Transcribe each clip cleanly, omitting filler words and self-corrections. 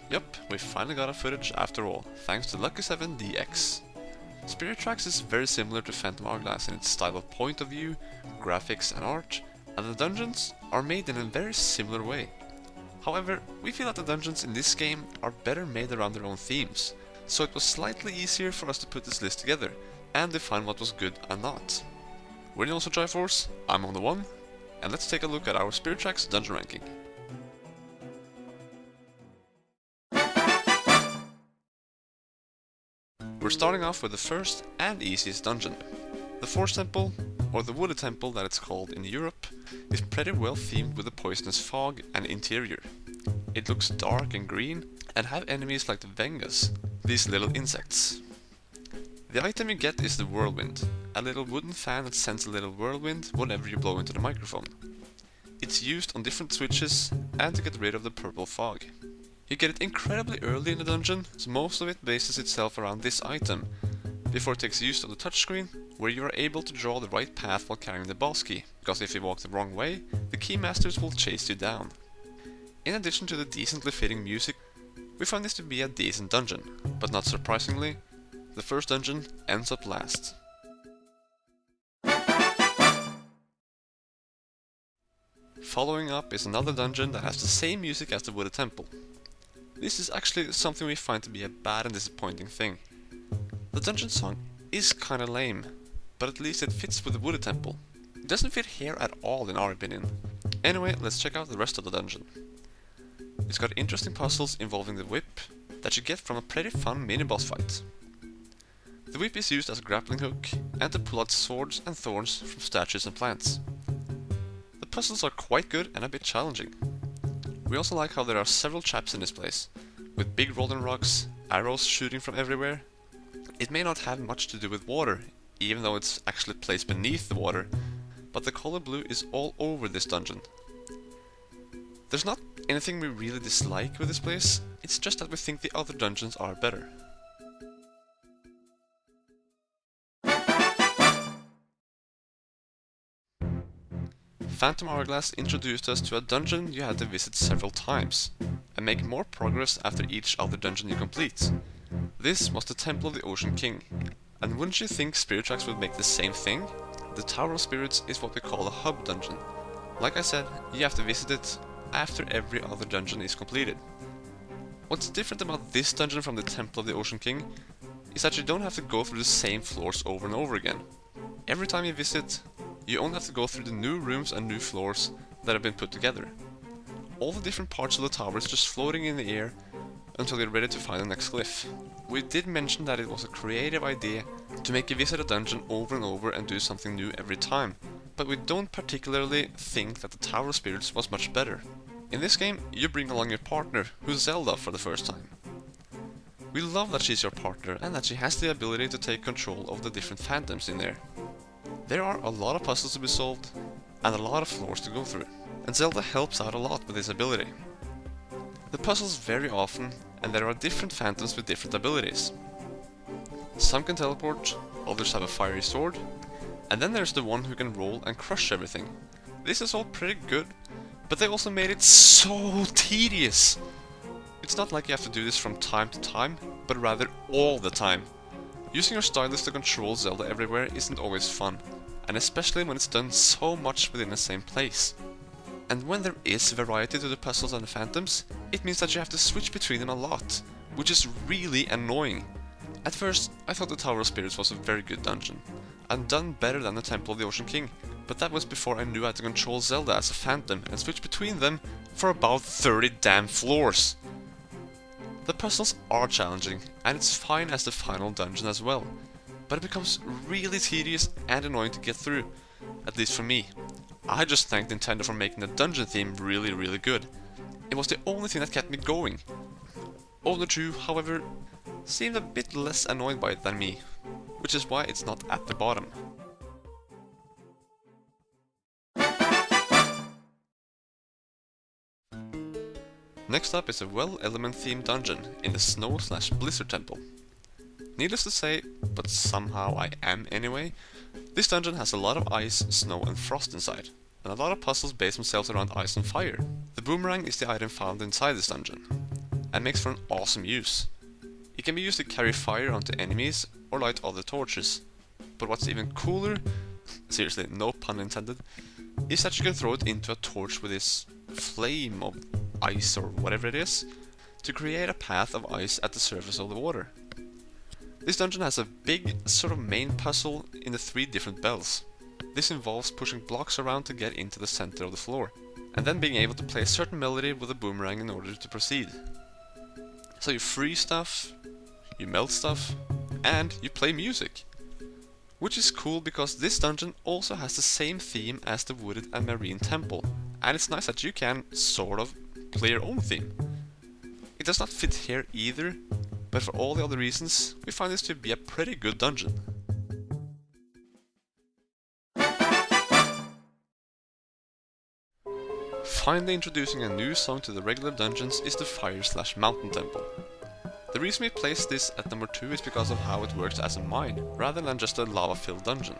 Yup, we finally got our footage after all, thanks to Lucky 7 DX. Spirit Tracks is very similar to Phantom Hourglass in its style of point of view, graphics and art, and the dungeons are made in a very similar way. However, we feel that the dungeons in this game are better made around their own themes, so it was slightly easier for us to put this list together and define what was good and not. We're TheOwnersofTriforce, I'm on the one, and let's take a look at our Spirit Tracks dungeon ranking. We're starting off with the first and easiest dungeon. The Force Temple, or the Wooded Temple that it's called in Europe, is pretty well themed with the poisonous fog and interior. It looks dark and green and have enemies like the Vengas, these little insects. The item you get is the Whirlwind, a little wooden fan that sends a little whirlwind whenever you blow into the microphone. It's used on different switches and to get rid of the purple fog. You get it incredibly early in the dungeon, so most of it bases itself around this item, before it takes use of the touchscreen, where you are able to draw the right path while carrying the boss key, because if you walk the wrong way, the keymasters will chase you down. In addition to the decently fitting music, we find this to be a decent dungeon, but not surprisingly, the first dungeon ends up last. Following up is another dungeon that has the same music as the Wooded Temple. This is actually something we find to be a bad and disappointing thing. The dungeon song is kinda lame, but at least it fits with the Wooded Temple. It doesn't fit here at all in our opinion. Anyway, let's check out the rest of the dungeon. It's got interesting puzzles involving the whip that you get from a pretty fun mini-boss fight. The whip is used as a grappling hook and to pull out swords and thorns from statues and plants. The puzzles are quite good and a bit challenging. We also like how there are several traps in this place, with big rolling rocks, arrows shooting from everywhere. It may not have much to do with water, even though it's actually placed beneath the water, but the color blue is all over this dungeon. There's not anything we really dislike with this place, it's just that we think the other dungeons are better. Phantom Hourglass introduced us to a dungeon you had to visit several times, and make more progress after each other dungeon you complete. This was the Temple of the Ocean King, and wouldn't you think Spirit Tracks would make the same thing? The Tower of Spirits is what we call a hub dungeon. Like I said, you have to visit it after every other dungeon is completed. What's different about this dungeon from the Temple of the Ocean King is that you don't have to go through the same floors over and over again. Every time you visit, you only have to go through the new rooms and new floors that have been put together. All the different parts of the tower is just floating in the air until you're ready to find the next glyph. We did mention that it was a creative idea to make you visit a dungeon over and over and do something new every time, but we don't particularly think that the Tower of Spirits was much better. In this game, you bring along your partner, who's Zelda for the first time. We love that she's your partner and that she has the ability to take control of the different phantoms in there. There are a lot of puzzles to be solved and a lot of floors to go through, and Zelda helps out a lot with this ability. The puzzles vary often, and there are different phantoms with different abilities. Some can teleport, others have a fiery sword, and then there's the one who can roll and crush everything. This is all pretty good, but they also made it so tedious! It's not like you have to do this from time to time, but rather all the time. Using your stylus to control Zelda everywhere isn't always fun, and especially when it's done so much within the same place. And when there is variety to the puzzles and the phantoms, it means that you have to switch between them a lot, which is really annoying. At first, I thought the Tower of Spirits was a very good dungeon, and done better than the Temple of the Ocean King, but that was before I knew how to control Zelda as a phantom and switch between them for about 30 damn floors. The puzzles are challenging, and it's fine as the final dungeon as well, but it becomes really tedious and annoying to get through, at least for me. I just thank Nintendo for making the dungeon theme really good. It was the only thing that kept me going. Owner 2, however, seemed a bit less annoyed by it than me, which is why it's not at the bottom. Next up is a well-element themed dungeon in the Snow/Blizzard Temple. Needless to say, but somehow I am anyway, this dungeon has a lot of ice, snow and frost inside, and a lot of puzzles base themselves around ice and fire. The boomerang is the item found inside this dungeon. and makes for an awesome use. It can be used to carry fire onto enemies or light other torches. But what's even cooler, seriously, no pun intended, is that you can throw it into a torch with this flame of ice or whatever it is, to create a path of ice at the surface of the water. This dungeon has a big sort of main puzzle in the 3 different bells. This involves pushing blocks around to get into the center of the floor, and then being able to play a certain melody with a boomerang in order to proceed. So you freeze stuff, you melt stuff, and you play music. Which is cool because this dungeon also has the same theme as the wooded and marine temple, and it's nice that you can, sort of, play your own theme. It does not fit here either, but for all the other reasons, we find this to be a pretty good dungeon. Finally introducing a new song to the regular dungeons is the Fire/Mountain Temple. The reason we placed this at number 2 is because of how it works as a mine, rather than just a lava-filled dungeon.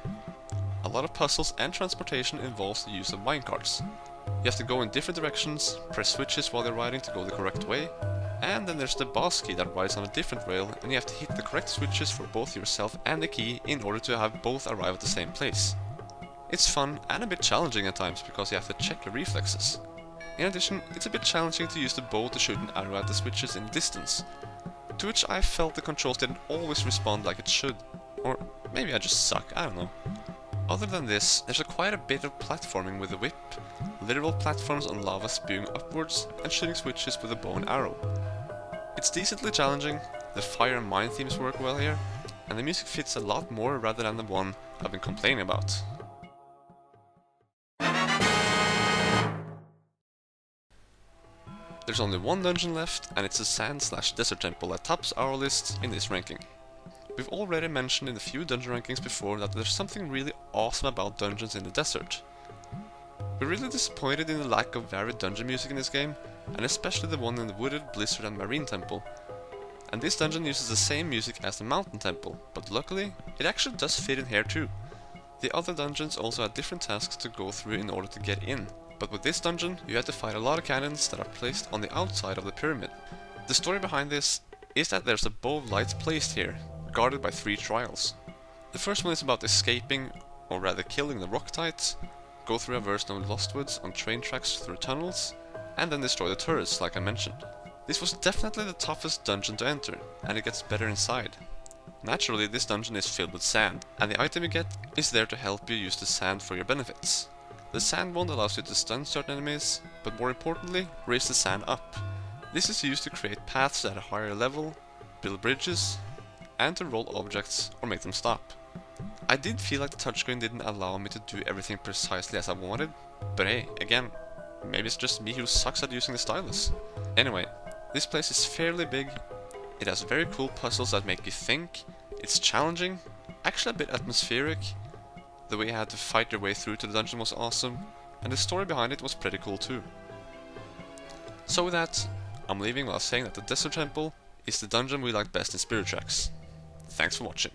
A lot of puzzles and transportation involves the use of minecarts. You have to go in different directions, press switches while you're riding to go the correct way, and then there's the boss key that rides on a different rail, and you have to hit the correct switches for both yourself and the key in order to have both arrive at the same place. It's fun and a bit challenging at times because you have to check your reflexes. In addition, it's a bit challenging to use the bow to shoot an arrow at the switches in distance, to which I felt the controls didn't always respond like it should. Or maybe I just suck, I don't know. Other than this, there's quite a bit of platforming with the whip, literal platforms on lava spewing upwards, and shooting switches with a bow and arrow. It's decently challenging, the fire and mine themes work well here, and the music fits a lot more rather than the one I've been complaining about. There's only one dungeon left, and it's the Sand/Desert Temple that tops our list in this ranking. We've already mentioned in a few dungeon rankings before that there's something really awesome about dungeons in the desert. We're really disappointed in the lack of varied dungeon music in this game, and especially the one in the wooded, blizzard and marine temple. And this dungeon uses the same music as the mountain temple, but luckily, it actually does fit in here too. The other dungeons also had different tasks to go through in order to get in, but with this dungeon, you had to fight a lot of cannons that are placed on the outside of the pyramid. The story behind this is that there's a bow of light placed here, guarded by 3 trials. The first one is about escaping, or rather killing the Roctites, go through a version of Lost Woods on train tracks through tunnels, and then destroy the turrets like I mentioned. This was definitely the toughest dungeon to enter, and it gets better inside. Naturally, this dungeon is filled with sand, and the item you get is there to help you use the sand for your benefits. The sand wand allows you to stun certain enemies, but more importantly, raise the sand up. This is used to create paths at a higher level, build bridges, and to roll objects or make them stop. I did feel like the touchscreen didn't allow me to do everything precisely as I wanted, but hey, again, maybe it's just me who sucks at using the stylus. Anyway, this place is fairly big, it has very cool puzzles that make you think, it's challenging, actually a bit atmospheric, the way you had to fight your way through to the dungeon was awesome, and the story behind it was pretty cool too. So with that, I'm leaving while saying that the Desert Temple is the dungeon we like best in Spirit Tracks. Thanks for watching.